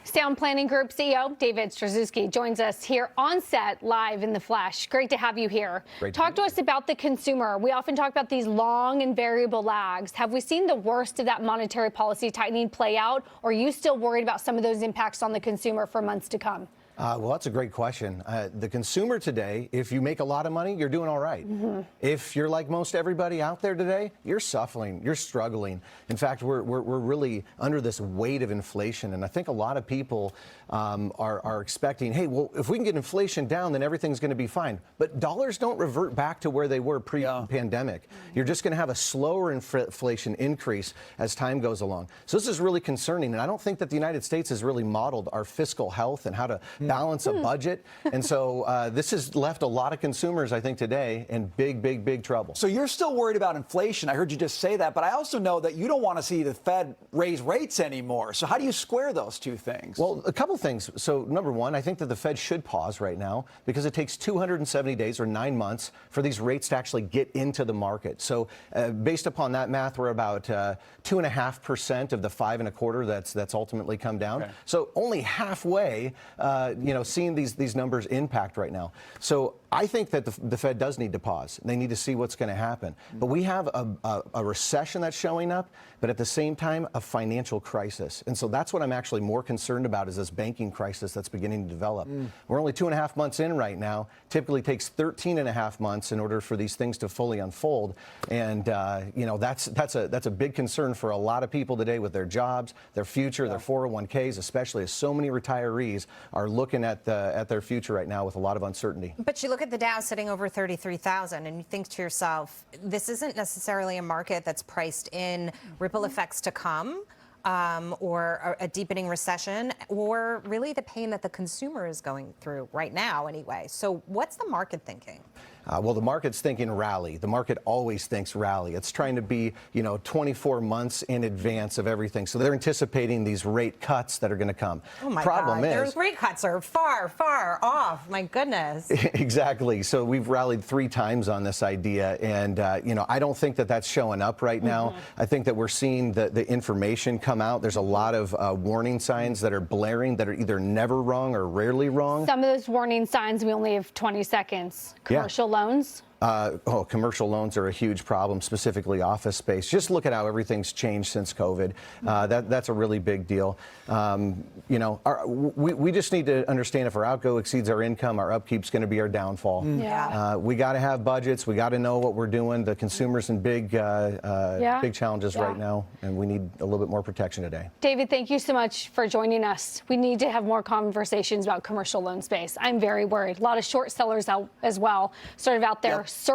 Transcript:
Sound Planning Group CEO David Stryzewski joins us here on set, live in the flesh. Great to have you here. Talk to us about the consumer. We often talk about these long and variable lags. Have we seen the worst of that monetary policy tightening play out, or are you still worried about some of those impacts on the consumer for months to come? Well, that's a great question. The consumer today, if you make a lot of money, you're doing all right. If you're like most everybody out there today, you're suffering, you're struggling. In fact, we're really under this weight of inflation. And I think a lot of people are expecting, hey, well, if we can get inflation down, then everything's going to be fine. But dollars don't revert back to where they were pre-pandemic. You're just going to have a slower inflation increase as time goes along. So this is really concerning. And I don't think that the United States has really modeled our fiscal health and how to balance a budget. And so this has left a lot of consumers, I think, today in big trouble. So you're still worried about inflation. I heard you just say that, but I also know that you don't want to see the Fed raise rates anymore. So how do you square those two things? Well, a couple things. So number one, I think that the Fed should pause right now because it takes 270 days or 9 months for these rates to actually get into the market. So based upon that math, we're about 2.5% of the 5.25 that's ultimately come down. Okay. So only halfway, seeing these numbers impact right now. So I think that the Fed does need to pause. They need to see what's going to happen. But we have a recession that's showing up, but at the same time, a financial crisis. And so that's what I'm actually more concerned about, is this banking crisis that's beginning to develop. We're only 2.5 months in right now. Typically takes 13.5 months in order for these things to fully unfold. And, that's a big concern for a lot of people today with their jobs, their future, their 401ks, especially as so many retirees are looking at their future right now with a lot of uncertainty. But you look at the Dow sitting over 33,000 and you think to yourself, this isn't necessarily a market that's priced in ripple effects to come, or a deepening recession, or really the pain that the consumer is going through right now anyway. So what's the market thinking? Well, the market's thinking rally. The market always thinks rally. It's trying to be, 24 months in advance of everything. So they're anticipating these rate cuts that are going to come. Oh my God, those rate cuts are far off. My goodness. Exactly. So we've rallied 3 times on this idea. And, I don't think that that's showing up right now. I think that we're seeing the information come out. There's a lot of warning signs that are blaring that are either never wrong or rarely wrong. Some of those warning signs, we only have 20 seconds. Commercial loans? Commercial loans are a huge problem, specifically office space. Just look at how everything's changed since COVID. That's a really big deal. We just need to understand if our outgo exceeds our income, our upkeep's going to be our downfall. We got to have budgets. We got to know what we're doing. The consumer's in big challenges right now, and we need a little bit more protection today. David, thank you so much for joining us. We need to have more conversations about commercial loan space. I'm very worried. A lot of short sellers out as well, sort of out there.